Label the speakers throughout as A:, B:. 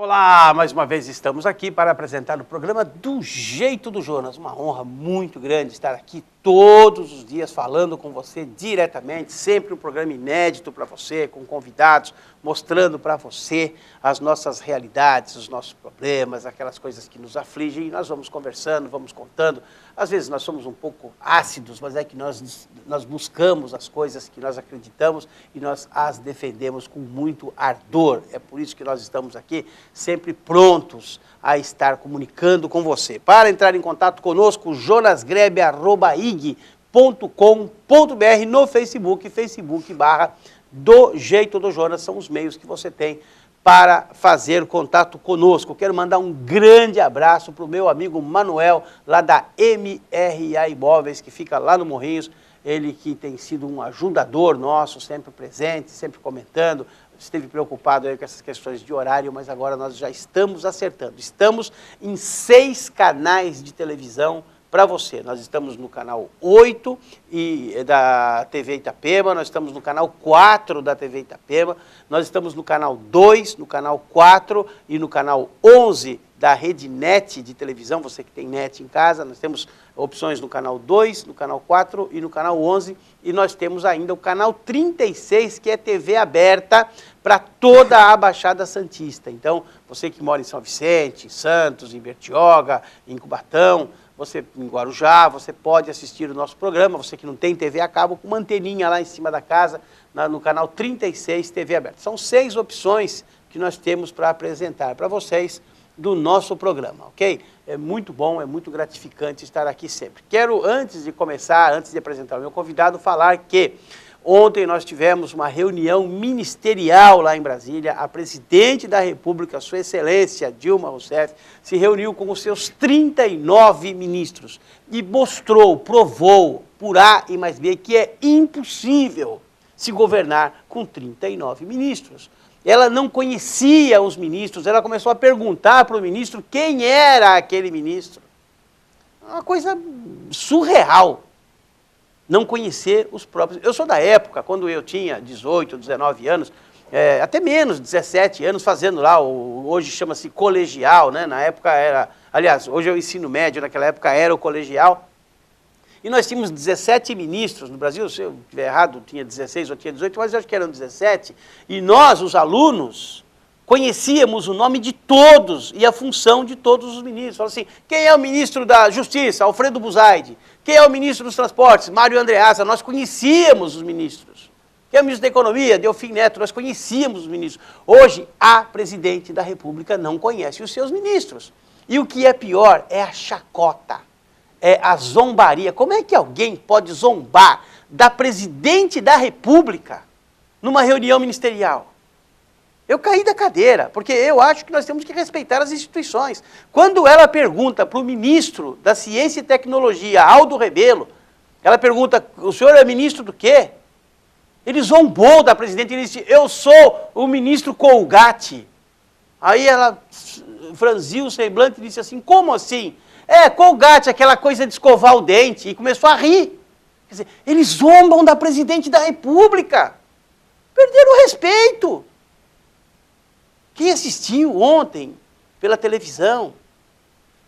A: Olá, mais uma vez estamos aqui para apresentar o programa Do Jeito do Jonas. Uma honra muito grande estar aqui todos os dias falando com você diretamente, sempre um programa inédito para você, com convidados, mostrando para você as nossas realidades, os nossos problemas, aquelas coisas que nos afligem, e nós vamos conversando, vamos contando. Às vezes nós somos um pouco ácidos, mas é que nós buscamos as coisas que nós acreditamos e nós as defendemos com muito ardor. É por isso que nós estamos aqui sempre prontos a estar comunicando com você. Para entrar em contato conosco, jonasgrebe@ig.com.br no Facebook, Facebook/Do Jeito do Jonas, são os meios que você tem para fazer contato conosco. Quero mandar um grande abraço para o meu amigo Manuel, lá da MRA Imóveis, que fica lá no Morrinhos, ele que tem sido um ajudador nosso, sempre presente, sempre comentando, esteve preocupado aí com essas questões de horário, mas agora nós já estamos acertando. Estamos em 6 canais de televisão para você. Nós estamos no canal 8 da TV Itapema, nós estamos no canal 4 da TV Itapema, nós estamos no canal 2, no canal 4 e no canal 11 da Rede Net de televisão, você que tem net em casa. Nós temos opções no canal 2, no canal 4 e no canal 11, e nós temos ainda o canal 36, que é TV aberta para toda a Baixada Santista. Então, você que mora em São Vicente, em Santos, em Bertioga, em Cubatão, você em Guarujá, você pode assistir o nosso programa, você que não tem TV a cabo, com uma anteninha lá em cima da casa, no canal 36, TV aberta. São 6 opções que nós temos para apresentar para vocês do nosso programa, ok? É muito bom, é muito gratificante estar aqui sempre. Quero, antes de começar, antes de apresentar o meu convidado, falar que ontem nós tivemos uma reunião ministerial lá em Brasília. A presidente da República, Sua Excelência Dilma Rousseff, se reuniu com os seus 39 ministros e mostrou, provou, por A e mais B, que é impossível se governar com 39 ministros. Ela não conhecia os ministros, ela começou a perguntar para o ministro quem era aquele ministro. Uma coisa surreal, não conhecer os próprios. Eu sou da época, quando eu tinha 18, 19 anos, até menos, 17 anos, fazendo lá, hoje chama-se colegial, né? Na época era, aliás, hoje é o ensino médio, naquela época era o colegial. E nós tínhamos 17 ministros no Brasil, se eu estiver errado, tinha 16 ou tinha 18, mas eu acho que eram 17. E nós, os alunos, conhecíamos o nome de todos e a função de todos os ministros. Fala assim, quem é o ministro da Justiça? Alfredo Buzaide. Quem é o ministro dos Transportes? Mário Andreasa. Nós conhecíamos os ministros. Quem é o ministro da Economia? Delfim Neto. Nós conhecíamos os ministros. Hoje, a presidente da República não conhece os seus ministros. E o que é pior é a chacota. É a zombaria. Como é que alguém pode zombar da presidente da República numa reunião ministerial? Eu caí da cadeira, porque eu acho que nós temos que respeitar as instituições. Quando ela pergunta para o ministro da Ciência e Tecnologia, Aldo Rebelo, ela pergunta, o senhor é ministro do quê? Ele zombou da presidente, ele disse, eu sou o ministro Colgate. Aí ela franziu o semblante e disse assim, como assim? Colgate, aquela coisa de escovar o dente, e começou a rir. Quer dizer, eles zombam da presidente da República. Perderam o respeito. Quem assistiu ontem pela televisão,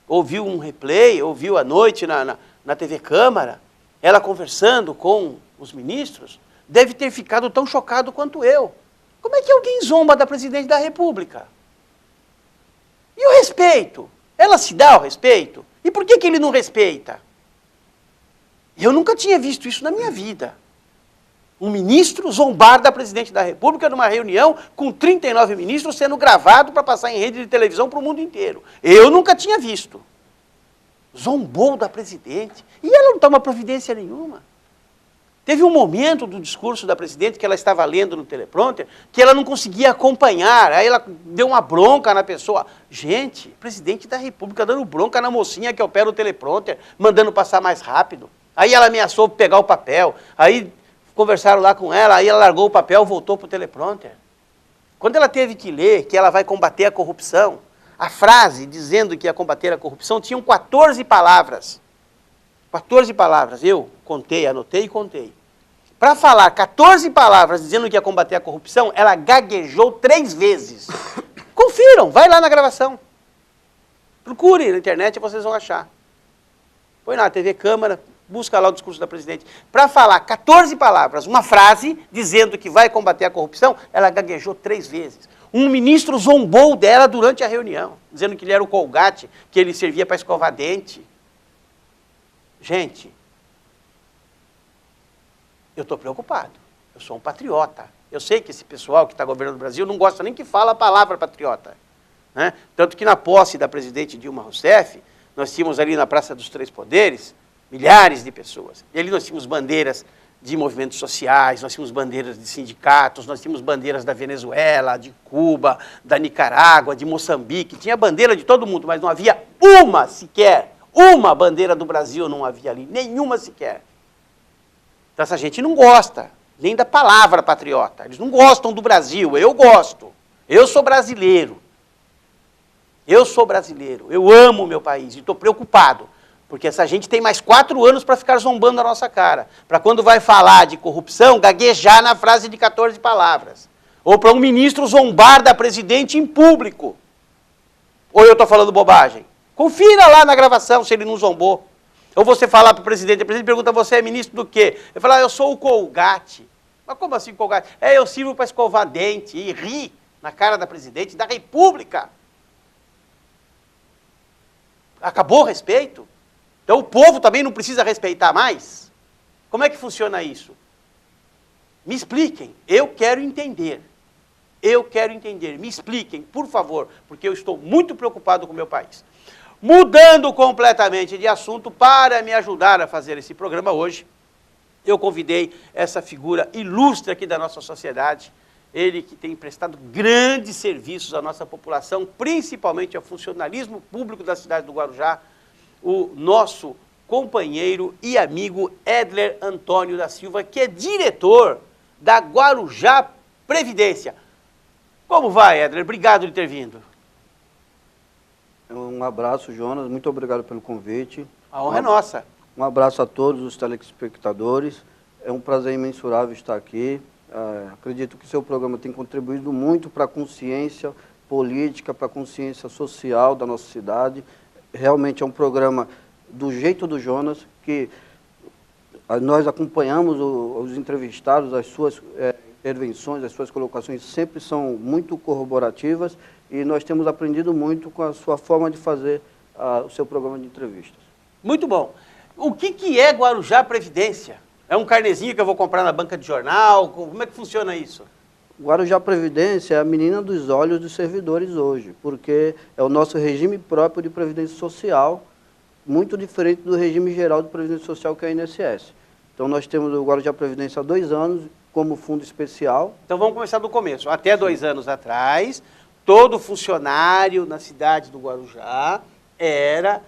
A: ouviu um replay, ouviu à noite na TV Câmara, ela conversando com os ministros, deve ter ficado tão chocado quanto eu. Como é que alguém zomba da presidente da República? E o respeito? Ela se dá o respeito? E por que ele não respeita? Eu nunca tinha visto isso na minha vida. Um ministro zombar da presidente da República numa reunião com 39 ministros sendo gravado para passar em rede de televisão para o mundo inteiro. Eu nunca tinha visto. Zombou da presidente. E ela não toma providência nenhuma. Teve um momento do discurso da presidente que ela estava lendo no teleprompter que ela não conseguia acompanhar. Aí ela deu uma bronca na pessoa. Gente, presidente da República dando bronca na mocinha que opera o teleprompter, mandando passar mais rápido. Aí ela ameaçou pegar o papel. Aí conversaram lá com ela, aí ela largou o papel, voltou para o teleprompter. Quando ela teve que ler que ela vai combater a corrupção, a frase dizendo que ia combater a corrupção tinham 14 palavras. 14 palavras. Eu contei, anotei e contei. Para falar 14 palavras dizendo que ia combater a corrupção, ela gaguejou 3 vezes. Confiram, vai lá na gravação. Procure na internet e vocês vão achar. Põe na TV Câmara, busca lá o discurso da presidente. Para falar 14 palavras, uma frase, dizendo que vai combater a corrupção, ela gaguejou 3 vezes. Um ministro zombou dela durante a reunião, dizendo que ele era o Colgate, que ele servia para escovar dente. Gente, eu estou preocupado. Eu sou um patriota. Eu sei que esse pessoal que está governando o Brasil não gosta nem que fala a palavra patriota. Né? Tanto que na posse da presidente Dilma Rousseff, nós tínhamos ali na Praça dos Três Poderes, milhares de pessoas. E ali nós tínhamos bandeiras de movimentos sociais, nós tínhamos bandeiras de sindicatos, nós tínhamos bandeiras da Venezuela, de Cuba, da Nicarágua, de Moçambique. Tinha bandeira de todo mundo, mas não havia uma sequer, uma bandeira do Brasil não havia ali, nenhuma sequer. Então essa gente não gosta nem da palavra patriota. Eles não gostam do Brasil, eu gosto. Eu sou brasileiro. Eu sou brasileiro, eu amo o meu país e estou preocupado, porque essa gente tem mais 4 anos para ficar zombando na nossa cara, para quando vai falar de corrupção, gaguejar na frase de 14 palavras, ou para um ministro zombar da presidente em público. Ou eu estou falando bobagem? Confira lá na gravação se ele não zombou. Ou você falar para o presidente pergunta, você é ministro do quê? Eu falo, eu sou o Colgate. Mas como assim Colgate? Eu sirvo para escovar dente e ri na cara da presidente da República. Acabou o respeito? Então o povo também não precisa respeitar mais? Como é que funciona isso? Me expliquem, eu quero entender. Eu quero entender, me expliquem, por favor, porque eu estou muito preocupado com o meu país. Mudando completamente de assunto, para me ajudar a fazer esse programa hoje, eu convidei essa figura ilustre aqui da nossa sociedade, ele que tem prestado grandes serviços à nossa população, principalmente ao funcionalismo público da cidade do Guarujá, o nosso companheiro e amigo Edler Antônio da Silva, que é diretor da Guarujá Previdência. Como vai, Edler? Obrigado por ter vindo.
B: Um abraço, Jonas. Muito obrigado pelo convite.
A: A honra é nossa.
B: Um abraço a todos os telespectadores. É um prazer imensurável estar aqui. Acredito que o seu programa tem contribuído muito para a consciência política, para a consciência social da nossa cidade. Realmente é um programa do jeito do Jonas, que nós acompanhamos os entrevistados, as suas intervenções, as suas colocações sempre são muito corroborativas e nós temos aprendido muito com a sua forma de fazer o seu programa de entrevistas.
A: Muito bom. O que é Guarujá Previdência? É um carnezinho que eu vou comprar na banca de jornal? Como é que funciona isso?
B: Guarujá Previdência é a menina dos olhos dos servidores hoje, porque é o nosso regime próprio de previdência social, muito diferente do regime geral de previdência social que é a INSS. Então nós temos o Guarujá Previdência há 2 anos como fundo especial.
A: Então vamos começar do começo. Até 2 anos atrás, todo funcionário na cidade do Guarujá era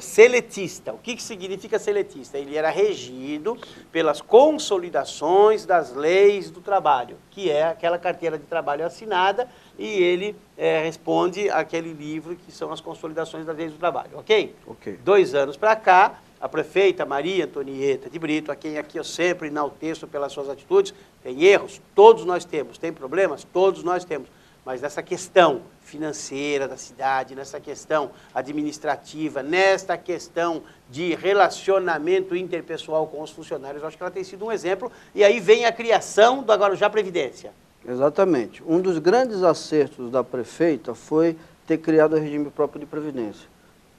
A: seletista. O que significa seletista? Ele era regido pelas consolidações das leis do trabalho, que é aquela carteira de trabalho assinada, e ele responde àquele livro que são as consolidações das leis do trabalho, ok?
B: Ok.
A: 2 anos para cá, a prefeita Maria Antonieta de Brito, a quem aqui eu sempre enalteço pelas suas atitudes, tem erros, todos nós temos, tem problemas, todos nós temos. Mas nessa questão financeira da cidade, nessa questão administrativa, nesta questão de relacionamento interpessoal com os funcionários, eu acho que ela tem sido um exemplo. E aí vem a criação do Guarujá Previdência.
B: Exatamente. Um dos grandes acertos da prefeita foi ter criado o regime próprio de previdência,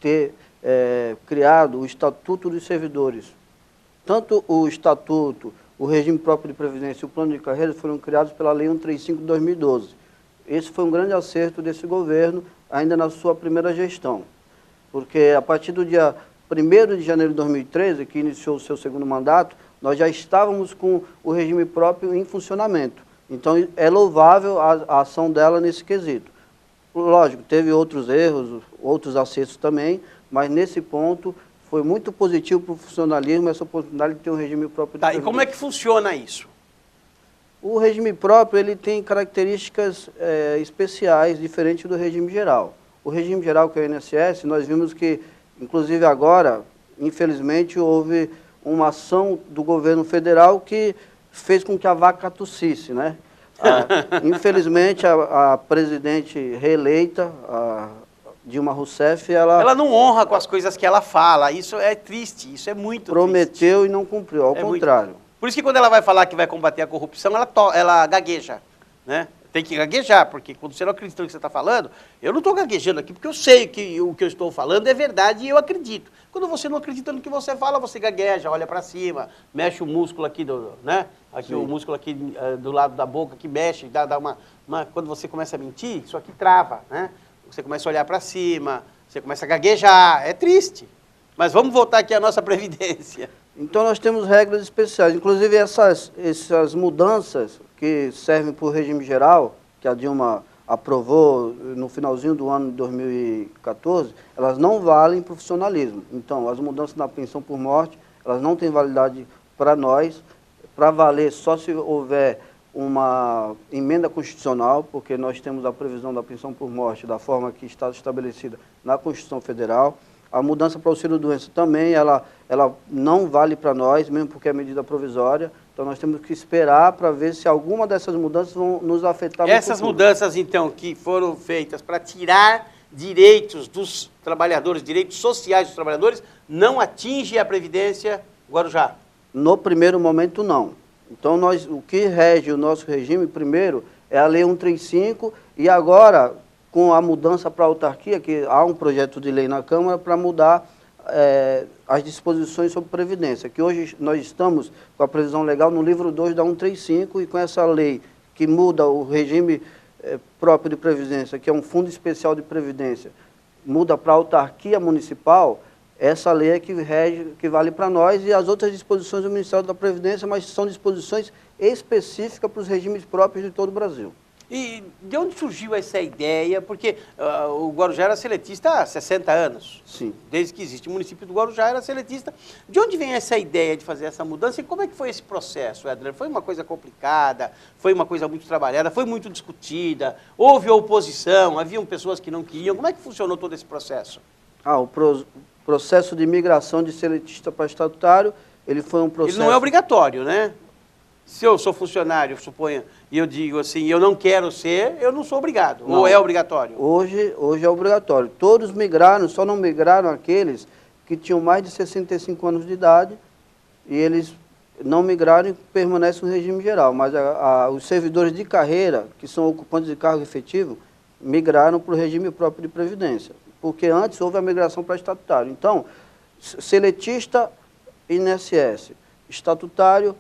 B: ter criado o Estatuto dos Servidores. Tanto o Estatuto, o regime próprio de previdência e o plano de carreira foram criados pela Lei 135 de 2012. Esse foi um grande acerto desse governo, ainda na sua primeira gestão, porque a partir do dia 1º de janeiro de 2013, que iniciou o seu segundo mandato, nós já estávamos com o regime próprio em funcionamento. Então é louvável a ação dela nesse quesito. Lógico, teve outros erros, outros acertos também, mas nesse ponto foi muito positivo para o funcionalismo essa oportunidade de ter um regime próprio.
A: Tá, e como é que funciona isso?
B: O regime próprio ele tem características especiais, diferentes do regime geral. O regime geral, que é o INSS, nós vimos que, inclusive agora, infelizmente, houve uma ação do governo federal que fez com que a vaca tossisse, né? Infelizmente, a presidente reeleita, a Dilma Rousseff, ela
A: não honra com as coisas que ela fala. Isso é triste, isso é muito
B: prometeu
A: triste.
B: E não cumpriu, ao contrário.
A: Por isso que quando ela vai falar que vai combater a corrupção, ela gagueja, né? Tem que gaguejar, porque quando você não acredita no que você está falando, eu não estou gaguejando aqui, porque eu sei que o que eu estou falando é verdade e eu acredito. Quando você não acredita no que você fala, você gagueja, olha para cima, mexe o músculo aqui, né? Aqui o músculo aqui do lado da boca que mexe, dá uma... Quando você começa a mentir, isso aqui trava, né? Você começa a olhar para cima, você começa a gaguejar, é triste. Mas vamos voltar aqui à nossa Previdência.
B: Então nós temos regras especiais, inclusive essas mudanças que servem para o regime geral, que a Dilma aprovou no finalzinho do ano de 2014, elas não valem para o funcionalismo. Então, as mudanças na pensão por morte, elas não têm validade para nós, para valer só se houver uma emenda constitucional, porque nós temos a previsão da pensão por morte da forma que está estabelecida na Constituição Federal. A mudança para o auxílio-doença também, ela não vale para nós, mesmo porque é medida provisória. Então, nós temos que esperar para ver se alguma dessas mudanças vão nos afetar no futuro.
A: Essas mudanças, então, que foram feitas para tirar direitos dos trabalhadores, direitos sociais dos trabalhadores, não atinge a Previdência Guarujá?
B: No primeiro momento, não. Então, o que rege o nosso regime, primeiro, é a Lei 135, e agora, com a mudança para a autarquia, que há um projeto de lei na Câmara para mudar as disposições sobre Previdência, que hoje nós estamos com a previsão legal no livro 2 da 135, e com essa lei que muda o regime próprio de Previdência, que é um fundo especial de Previdência, muda para a autarquia municipal, essa lei é que rege, que vale para nós, e as outras disposições do Ministério da Previdência, mas são disposições específicas para os regimes próprios de todo o Brasil.
A: E de onde surgiu essa ideia? Porque o Guarujá era seletista há 60 anos.
B: Sim.
A: Desde que existe o município do Guarujá era seletista. De onde vem essa ideia de fazer essa mudança e como é que foi esse processo, Edler? Foi uma coisa complicada? Foi uma coisa muito trabalhada? Foi muito discutida? Houve oposição? Haviam pessoas que não queriam? Como é que funcionou todo esse processo?
B: O processo de migração de seletista para estatutário, ele foi um processo...
A: Ele não é obrigatório, né? Se eu sou funcionário, suponha, e eu digo assim, eu não quero ser, eu não sou obrigado. Não. Ou é obrigatório?
B: Hoje é obrigatório. Todos migraram, só não migraram aqueles que tinham mais de 65 anos de idade, e eles não migraram e permanecem no regime geral. Mas os servidores de carreira, que são ocupantes de cargo efetivo, migraram para o regime próprio de Previdência. Porque antes houve a migração para estatutário. Então, seletista, INSS, estatutário,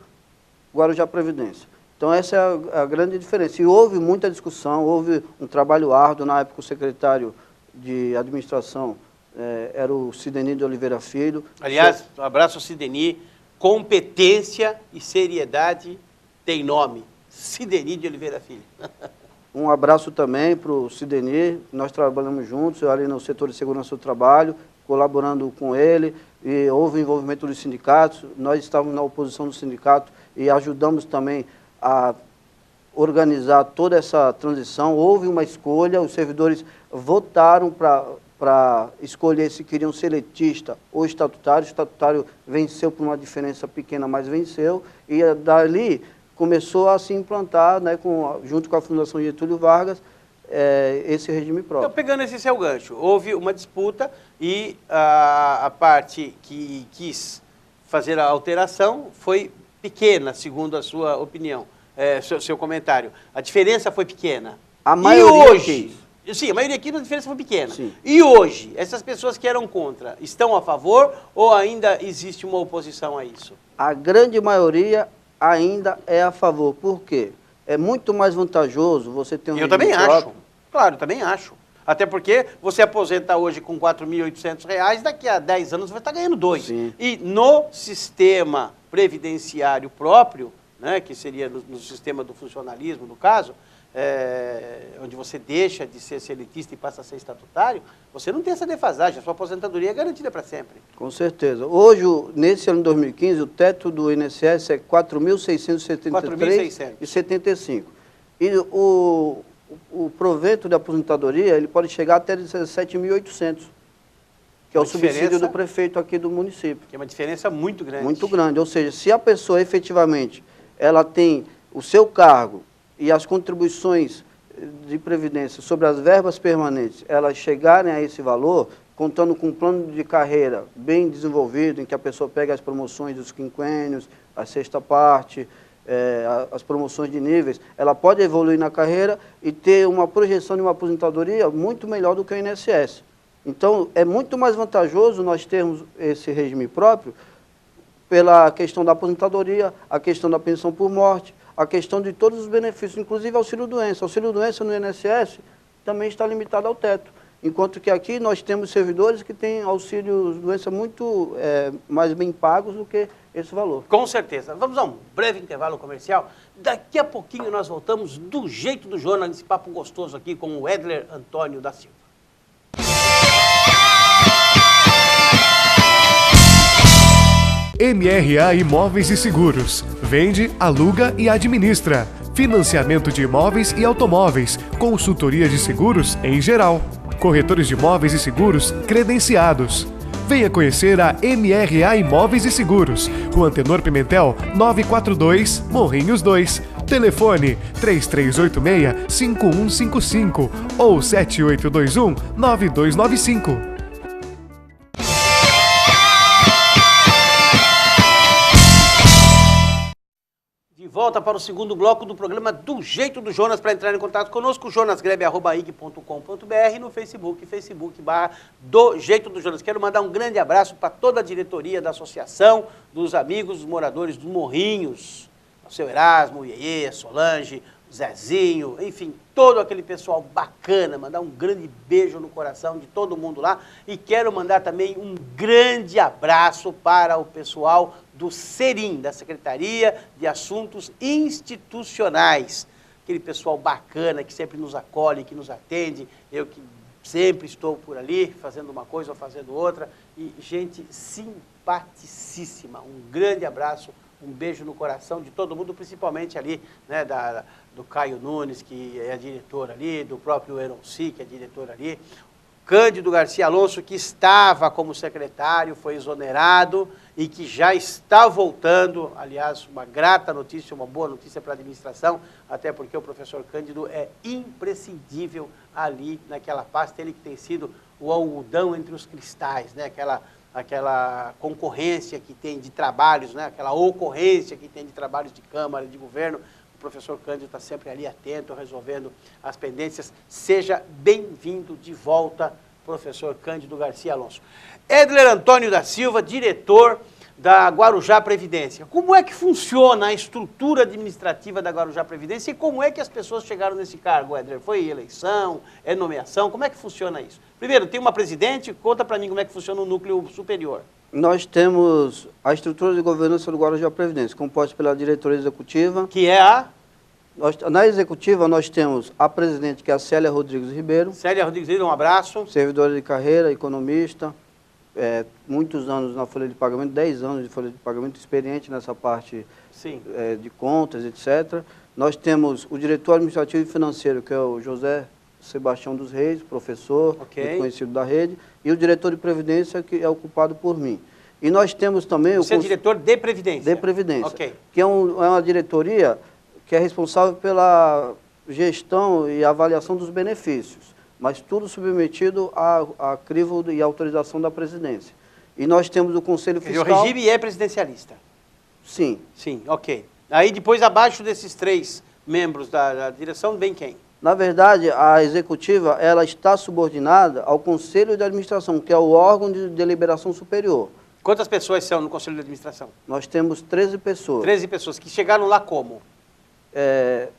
B: Guarujá Previdência. Então, essa é a grande diferença. E houve muita discussão, houve um trabalho árduo. Na época, o secretário de administração era o Sideni de Oliveira Filho.
A: Aliás, um abraço ao Sideni. Competência e seriedade tem nome. Sideni de Oliveira Filho.
B: Um abraço também para o Sideni. Nós trabalhamos juntos, eu ali no setor de segurança do trabalho, colaborando com ele. E houve envolvimento dos sindicatos. Nós estávamos na oposição do sindicato e ajudamos também a organizar toda essa transição. Houve uma escolha, os servidores votaram para escolher se queriam seletista ou estatutário. O estatutário venceu por uma diferença pequena, mas venceu. E dali começou a se implantar, né, junto com a Fundação Getúlio Vargas, esse regime próprio.
A: Então, pegando esse seu gancho, houve uma disputa e a parte que quis fazer a alteração foi pequena, segundo a sua opinião, seu comentário. A diferença foi pequena.
B: A maioria
A: e hoje, sim, a maioria aqui a diferença foi pequena.
B: Sim.
A: E hoje, essas pessoas que eram contra, estão a favor ou ainda existe uma oposição a isso?
B: A grande maioria ainda é a favor. Por quê? É muito mais vantajoso você ter um
A: Eu também
B: próprio.
A: acho. Claro, eu também acho. Até porque você aposenta hoje com R$ 4.800, daqui a 10 anos você vai estar ganhando 2.
B: Sim.
A: E no sistema previdenciário próprio, né, que seria no sistema do funcionalismo, no caso, onde você deixa de ser seletista e passa a ser estatutário, você não tem essa defasagem, a sua aposentadoria é garantida para sempre.
B: Com certeza. Hoje, nesse ano de 2015, o teto do INSS é R$ 4.673,75. E o provento de aposentadoria, ele pode chegar até R$ 17.800, que é o subsídio do prefeito aqui do município.
A: Que é uma diferença muito grande.
B: Muito grande. Ou seja, se a pessoa efetivamente ela tem o seu cargo e as contribuições de previdência sobre as verbas permanentes, elas chegarem a esse valor, contando com um plano de carreira bem desenvolvido, em que a pessoa pega as promoções dos quinquênios, a sexta parte, as promoções de níveis, ela pode evoluir na carreira e ter uma projeção de uma aposentadoria muito melhor do que o INSS. Então, é muito mais vantajoso nós termos esse regime próprio pela questão da aposentadoria, a questão da pensão por morte, a questão de todos os benefícios, inclusive auxílio-doença. Auxílio-doença no INSS também está limitado ao teto, enquanto que aqui nós temos servidores que têm auxílio-doença muito mais bem pagos do que esse valor.
A: Com certeza. Vamos a um breve intervalo comercial. Daqui a pouquinho nós voltamos do jeito do Jonas, nesse papo gostoso aqui com o Edler Antônio da Silva.
C: MRA Imóveis e Seguros. Vende, aluga e administra. Financiamento de imóveis e automóveis. Consultoria de seguros em geral. Corretores de imóveis e seguros credenciados. Venha conhecer a MRA Imóveis e Seguros. Rua Antenor Pimentel, 942, Morrinhos 2. Telefone 3386-5155 ou 7821-9295.
A: Volta para o segundo bloco do programa Do Jeito do Jonas. Para entrar em contato conosco, jonasgrebe@ig.com.br, no Facebook, Facebook/Do Jeito do Jonas. Quero mandar um grande abraço para toda a diretoria da associação, dos amigos, dos moradores dos Morrinhos, o seu Erasmo, o Iê, a Solange, o Zezinho, enfim, todo aquele pessoal bacana. Mandar um grande beijo no coração de todo mundo lá. E quero mandar também um grande abraço para o pessoal do SERIM, da Secretaria de Assuntos Institucionais. Aquele pessoal bacana que sempre nos acolhe, que nos atende. Eu que sempre estou por ali, fazendo uma coisa ou fazendo outra. E gente simpaticíssima. Um grande abraço, um beijo no coração de todo mundo, principalmente ali, né, do Caio Nunes, que é diretor ali, do próprio Eronci, que é diretor ali. Cândido Garcia Alonso, que estava como secretário, foi exonerado e que já está voltando. Aliás, uma grata notícia, uma boa notícia para a administração, até porque o professor Cândido é imprescindível ali naquela pasta, ele que tem sido o algodão entre os cristais, né? Aquela concorrência que tem de trabalhos, né? Aquela ocorrência que tem de trabalhos de Câmara, de governo. O professor Cândido está sempre ali atento, resolvendo as pendências. Seja bem-vindo de volta, professor Cândido Garcia Alonso. Edler Antônio da Silva, diretor da Guarujá Previdência. Como é que funciona a estrutura administrativa da Guarujá Previdência e como é que as pessoas chegaram nesse cargo, Edler? Foi eleição, é nomeação? Como é que funciona isso? Primeiro, tem uma presidente, conta para mim como é que funciona o núcleo superior.
B: Nós temos a estrutura de governança do Guarujá Previdência, composta pela diretoria executiva.
A: Que é a?
B: Na executiva, nós temos a presidente, que é a Célia Rodrigues Ribeiro.
A: Célia Rodrigues Ribeiro, um abraço.
B: Servidora de carreira, economista, muitos anos na folha de pagamento, 10 anos de folha de pagamento, experiente nessa parte de contas, etc. Nós temos o diretor administrativo e financeiro, que é o José Sebastião dos Reis, professor, muito conhecido da rede, e o diretor de Previdência, que é ocupado por mim. E nós temos também...
A: Você é diretor de Previdência?
B: De Previdência, que é uma diretoria que é responsável pela gestão e avaliação dos benefícios, mas tudo submetido a crivo e autorização da presidência. E nós temos o Conselho Fiscal...
A: O regime é presidencialista?
B: Sim.
A: Sim, ok. Aí depois, abaixo desses 3 membros da direção, vem quem?
B: Na verdade, a executiva, ela está subordinada ao Conselho de Administração, que é o órgão de deliberação superior.
A: Quantas pessoas são no Conselho de Administração?
B: Nós temos 13 pessoas.
A: 13 pessoas, que chegaram lá como?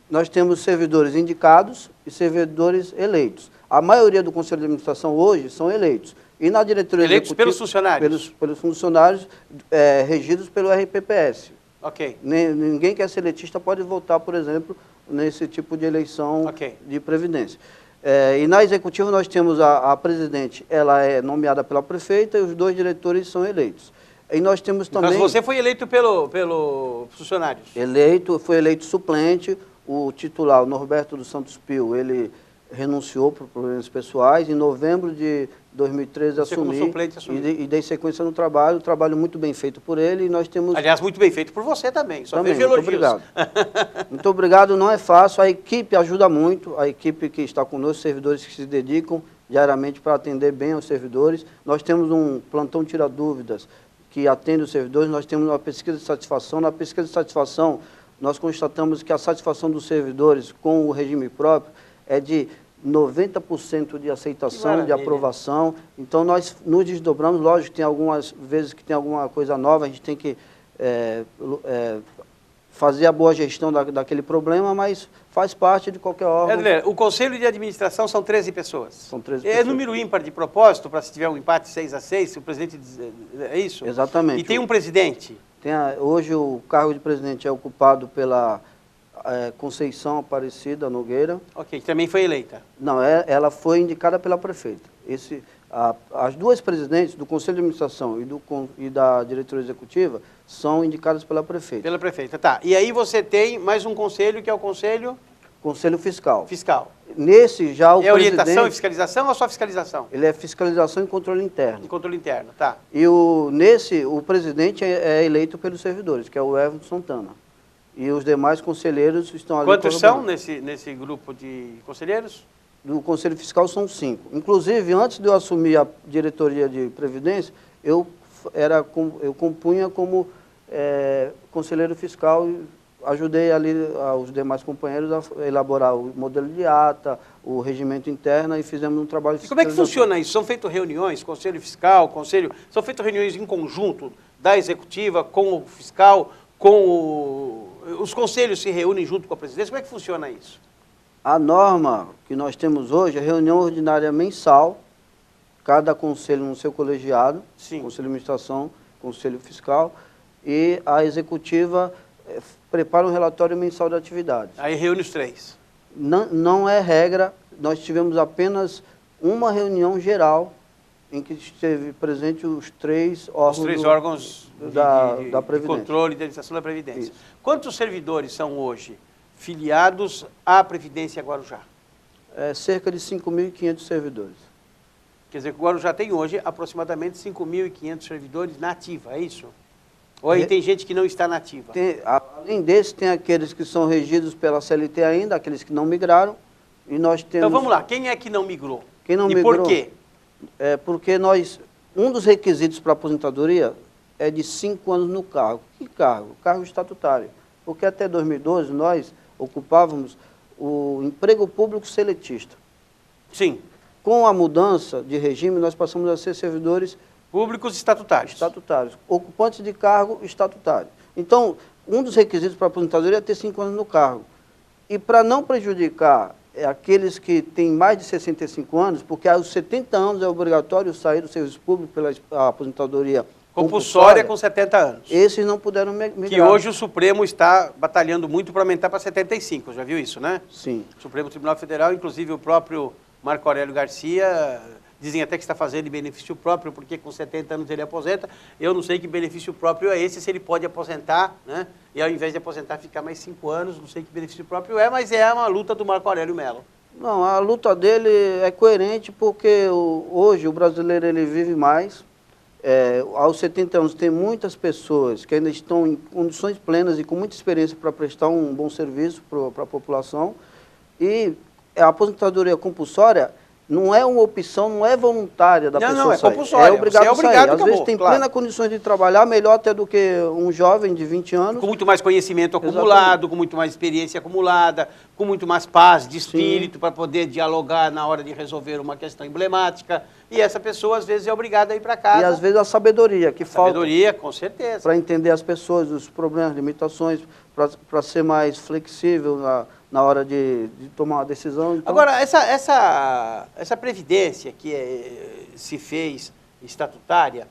B: Nós temos servidores indicados e servidores eleitos. A maioria do Conselho de Administração hoje são eleitos. E na diretoria
A: eleitos
B: executiva...
A: pelos funcionários?
B: Pelos funcionários regidos pelo RPPS.
A: Ok.
B: Ninguém que é seletista pode votar, por exemplo, nesse tipo de eleição de previdência. E na executiva nós temos a presidente, ela é nomeada pela prefeita e os 2 diretores são eleitos. E nós temos também...
A: Mas você foi eleito pelo funcionários?
B: Foi eleito suplente, o titular, o Norberto dos Santos Pio, ele renunciou por problemas pessoais. Em novembro de 2013
A: Você, como
B: assumi
A: suplente, assumiu.
B: e dei sequência no trabalho muito bem feito por ele, e nós temos...
A: Aliás, muito bem feito por você também, só
B: Também,
A: vejo
B: muito
A: elogios.
B: obrigado. Muito obrigado, não é fácil, a equipe ajuda muito, a equipe que está conosco, servidores que se dedicam diariamente para atender bem aos servidores. Nós temos um plantão tira dúvidas que atende os servidores, nós temos uma pesquisa de satisfação. Na pesquisa de satisfação, nós constatamos que a satisfação dos servidores com o regime próprio é de 90% de aceitação, de aprovação. Então, nós nos desdobramos. Lógico que tem algumas vezes que tem alguma coisa nova, a gente tem que fazer a boa gestão daquele problema, mas faz parte de qualquer órgão.
A: O Conselho de Administração são 13 pessoas.
B: São 13 pessoas.
A: É número ímpar de propósito, para se tiver um empate 6-6, se o presidente diz, é isso?
B: Exatamente.
A: E tem um presidente.
B: Hoje o cargo de presidente é ocupado pela Conceição Aparecida Nogueira.
A: Ok, que também foi eleita.
B: Não, ela foi indicada pela prefeita. As duas presidentes do Conselho de Administração e da diretoria executiva são indicadas pela prefeita.
A: Pela prefeita, tá. E aí você tem mais um conselho, que é o Conselho...
B: Conselho Fiscal.
A: Fiscal.
B: Nesse já o presidente...
A: É orientação e fiscalização ou só fiscalização?
B: Ele é fiscalização e controle interno.
A: E controle interno, tá.
B: E o presidente é eleito pelos servidores, que é o Everton Santana. E os demais conselheiros estão ali...
A: Quantos são nesse grupo de conselheiros?
B: Do Conselho Fiscal são 5. Inclusive, antes de eu assumir a diretoria de Previdência, eu compunha como conselheiro fiscal e ajudei ali os demais companheiros a elaborar o modelo de ata, o regimento interno, e fizemos um trabalho de
A: E como é que funciona isso? São feitas reuniões, Conselho Fiscal, são feitas reuniões em conjunto da executiva com o fiscal, os conselhos se reúnem junto com a presidência? Como é que funciona isso?
B: A norma que nós temos hoje é reunião ordinária mensal, cada conselho no seu colegiado,
A: Sim.
B: Conselho de Administração, Conselho Fiscal, e a executiva prepara um relatório mensal de atividades.
A: Aí reúne os 3.
B: Não é regra, nós tivemos apenas uma reunião geral em que esteve presente os 3 órgãos, da Previdência.
A: De controle e administração da Previdência.
B: Isso.
A: Quantos servidores são hoje filiados à Previdência Guarujá?
B: Cerca de 5.500 servidores.
A: Quer dizer, que o Guarujá tem hoje aproximadamente 5.500 servidores na ativa, é isso? Ou aí tem gente que não está na ativa?
B: Além desses, tem aqueles que são regidos pela CLT ainda, aqueles que não migraram. E nós temos...
A: Então vamos lá, quem é que não migrou?
B: Quem não
A: e
B: migrou,
A: por quê?
B: Porque um dos requisitos para a aposentadoria é de 5 anos no cargo. Que cargo? Cargo estatutário. Porque até 2012 nós ocupávamos o emprego público seletista.
A: Sim.
B: Com a mudança de regime, nós passamos a ser servidores
A: públicos estatutários.
B: Ocupantes de cargo estatutário. Então, um dos requisitos para a aposentadoria é ter 5 anos no cargo. E para não prejudicar aqueles que têm mais de 65 anos, porque aos 70 anos é obrigatório sair do serviço público pela aposentadoria
A: compulsória com 70 anos.
B: Esses não puderam migrar.
A: Que hoje o Supremo está batalhando muito para aumentar para 75, já viu isso, né?
B: Sim.
A: O Supremo Tribunal Federal, inclusive o próprio Marco Aurélio Garcia, dizem até que está fazendo benefício próprio, porque com 70 anos ele aposenta. Eu não sei que benefício próprio é esse, se ele pode aposentar, né? E ao invés de aposentar ficar mais 5 anos, não sei que benefício próprio é, mas é uma luta do Marco Aurélio Mello.
B: Não, a luta dele é coerente porque hoje o brasileiro ele vive mais. Aos 70 anos tem muitas pessoas que ainda estão em condições plenas e com muita experiência para prestar um bom serviço para a população. E a aposentadoria compulsória não é uma opção, não é voluntária da pessoa.
A: Não, é compulsória.
B: É obrigado a sair. Às vezes tem
A: claro,
B: plena condições de trabalhar, melhor até do que um jovem de 20 anos.
A: Com muito mais conhecimento acumulado, exatamente, com muito mais experiência acumulada, com muito mais paz de espírito para poder dialogar na hora de resolver uma questão emblemática. E essa pessoa, às vezes, é obrigada a ir para casa.
B: E, às vezes, a sabedoria que falta.
A: Sabedoria, com certeza.
B: Para entender as pessoas, os problemas, limitações, para ser mais flexível na hora de tomar uma decisão. Então...
A: Agora, essa previdência que se fez estatutária,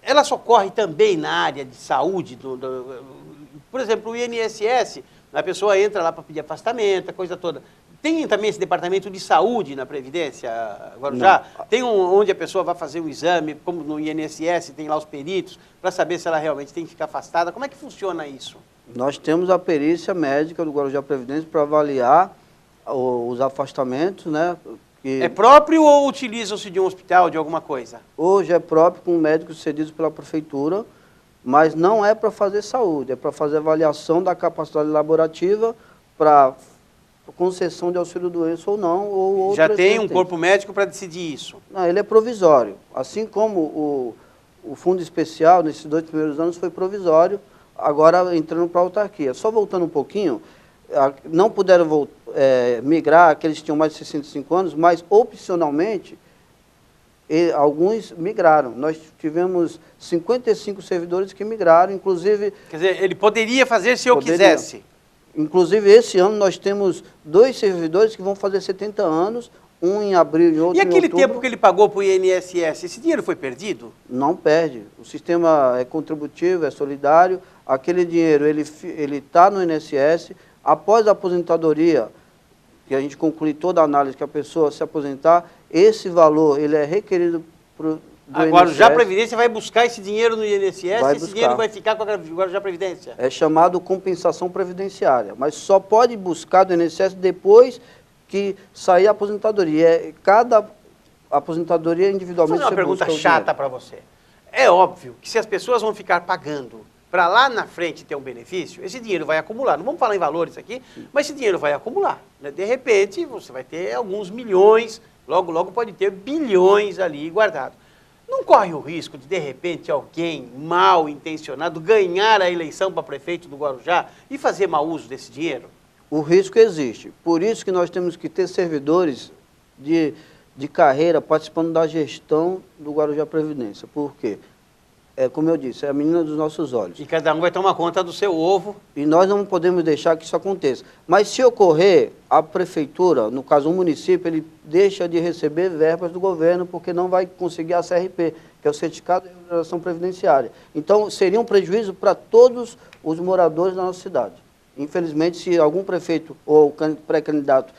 A: ela socorre também na área de saúde? Por exemplo, o INSS, a pessoa entra lá para pedir afastamento, a coisa toda. Tem também esse departamento de saúde na Previdência, Guarujá? Tem onde a pessoa vai fazer um exame, como no INSS, tem lá os peritos, para saber se ela realmente tem que ficar afastada. Como é que funciona isso?
B: Nós temos a perícia médica do Guarujá Previdência para avaliar os afastamentos, né? Que
A: É próprio ou utilizam-se de um hospital, de alguma coisa?
B: hoje é próprio com médicos cedidos pela prefeitura, mas não é para fazer saúde, é para fazer avaliação da capacidade laborativa para concessão de auxílio-doença ou não. Ou
A: Já tem um
B: vertente.
A: corpo médico para decidir isso?
B: Não, ele é provisório. Assim como o fundo especial, nesses 2 primeiros anos, foi provisório, agora entrando para a autarquia. Só voltando um pouquinho, não puderam migrar aqueles que tinham mais de 65 anos, mas opcionalmente, alguns migraram. Nós tivemos 55 servidores que migraram, inclusive...
A: Quer dizer, ele poderia fazer se eu quisesse?
B: Inclusive, esse ano nós temos 2 servidores que vão fazer 70 anos, um em abril e outro
A: E
B: em
A: aquele
B: outubro.
A: tempo que ele pagou para o INSS, esse dinheiro foi perdido?
B: Não perde. O sistema é contributivo, é solidário. Aquele dinheiro, ele está no INSS. Após a aposentadoria, que a gente conclui toda a análise que a pessoa se aposentar, esse valor ele é requerido do
A: Agora,
B: INSS.
A: já a Previdência vai buscar esse dinheiro no INSS
B: Vai
A: e esse
B: buscar.
A: dinheiro vai ficar com a já Previdência?
B: É chamado compensação previdenciária, mas só pode buscar do INSS depois que sair a aposentadoria. Cada aposentadoria individualmente...
A: Vou fazer uma
B: você busca
A: pergunta
B: o
A: chata
B: dinheiro.
A: para você. É óbvio que se as pessoas vão ficar pagando para lá na frente ter um benefício, esse dinheiro vai acumular. Não vamos falar em valores aqui, mas esse dinheiro vai acumular, né? De repente, você vai ter alguns milhões, logo, logo pode ter bilhões ali guardados. Não corre o risco de repente, alguém mal intencionado ganhar a eleição para prefeito do Guarujá e fazer mau uso desse dinheiro?
B: O risco existe. Por isso que nós temos que ter servidores de carreira participando da gestão do Guarujá Previdência. Por quê? Como eu disse, é a menina dos nossos olhos.
A: E cada um vai tomar conta do seu ovo.
B: E nós não podemos deixar que isso aconteça. Mas se ocorrer, a prefeitura, no caso o município, ele deixa de receber verbas do governo porque não vai conseguir a CRP, que é o Certificado de Remuneração Previdenciária. Então, seria um prejuízo para todos os moradores da nossa cidade. Infelizmente, se algum prefeito ou pré-candidato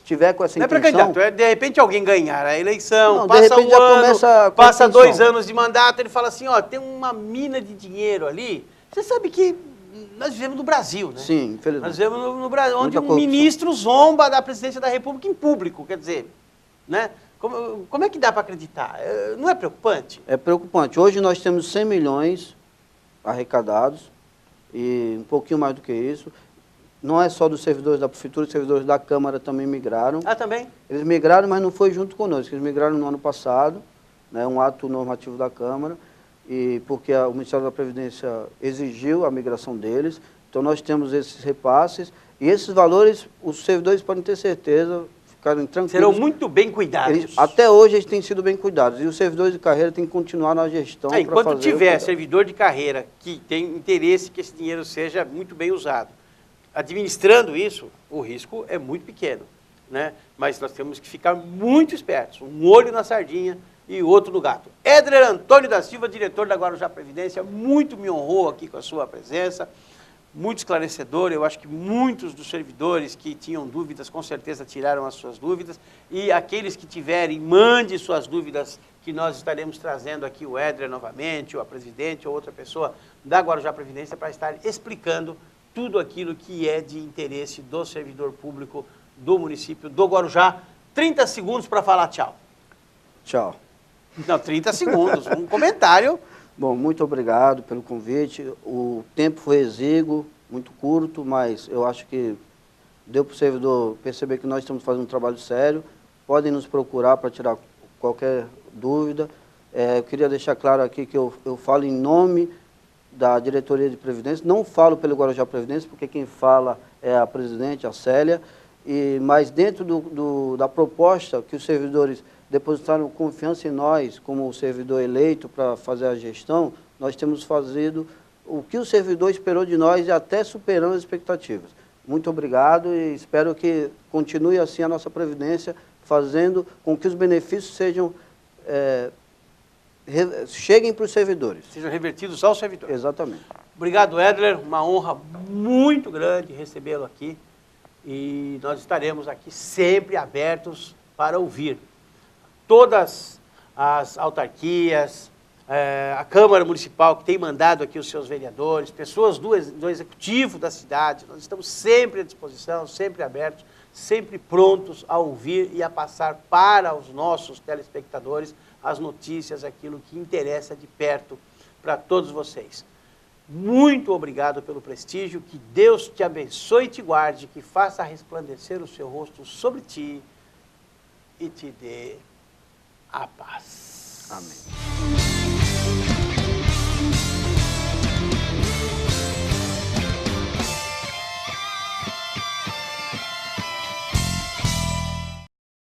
B: tiver com essa
A: Não é
B: intenção...
A: pré-candidato, é de repente alguém ganhar a eleição,
B: Não, de
A: passa
B: repente
A: um
B: já
A: ano,
B: começa com
A: passa
B: intenção.
A: 2 anos de mandato, ele fala assim, ó, tem uma mina de dinheiro ali. Você sabe que nós vivemos no Brasil, né?
B: Sim, infelizmente.
A: Nós vivemos no Brasil, onde
B: Muita
A: um
B: corrupção.
A: ministro zomba da presidência da República em público, quer dizer, né? Como é que dá para acreditar? Não é preocupante?
B: É preocupante. Hoje nós temos 100 milhões arrecadados e um pouquinho mais do que isso. Não é só dos servidores da prefeitura, os servidores da Câmara também migraram.
A: Ah, também?
B: Eles migraram, mas não foi junto conosco. Eles migraram no ano passado, né, um ato normativo da Câmara, e porque o Ministério da Previdência exigiu a migração deles. Então nós temos esses repasses e esses valores, os servidores podem ter certeza, ficarem tranquilos.
A: Serão muito bem cuidados.
B: Até hoje eles têm sido bem cuidados e os servidores de carreira têm que continuar na gestão. pra
A: Enquanto
B: fazer
A: tiver
B: o
A: servidor de carreira que tem interesse que esse dinheiro seja muito bem usado, administrando isso, o risco é muito pequeno, né? Mas nós temos que ficar muito espertos, um olho na sardinha e outro no gato. Édler Antônio da Silva, diretor da Guarujá Previdência, muito me honrou aqui com a sua presença, muito esclarecedor. Eu acho que muitos dos servidores que tinham dúvidas, com certeza tiraram as suas dúvidas, e aqueles que tiverem, mande suas dúvidas, que nós estaremos trazendo aqui o Édler novamente, ou a presidente, ou outra pessoa da Guarujá Previdência, para estar explicando tudo aquilo que é de interesse do servidor público do município do Guarujá. 30 segundos para falar tchau.
B: Tchau.
A: Não, 30 segundos, um comentário.
B: Bom, muito obrigado pelo convite. O tempo foi exíguo, muito curto, mas eu acho que deu para o servidor perceber que nós estamos fazendo um trabalho sério. Podem nos procurar para tirar qualquer dúvida. Eu queria deixar claro aqui que eu falo em nome da Diretoria de Previdência, não falo pelo Guarujá Previdência, porque quem fala é a presidente, a Célia, mas dentro da proposta que os servidores depositaram confiança em nós, como o servidor eleito para fazer a gestão, nós temos fazido o que o servidor esperou de nós e até superando as expectativas. Muito obrigado e espero que continue assim a nossa Previdência, fazendo com que os benefícios cheguem para os servidores.
A: Sejam revertidos ao servidor.
B: Exatamente.
A: Obrigado, Édler. Uma honra muito grande recebê-lo aqui. E nós estaremos aqui sempre abertos para ouvir todas as autarquias, a Câmara Municipal que tem mandado aqui os seus vereadores, pessoas do Executivo da cidade. Nós estamos sempre à disposição, sempre abertos. sempre prontos a ouvir e a passar para os nossos telespectadores as notícias, aquilo que interessa de perto para todos vocês. Muito obrigado pelo prestígio, que Deus te abençoe e te guarde, que faça resplandecer o seu rosto sobre ti e te dê a paz.
B: Amém.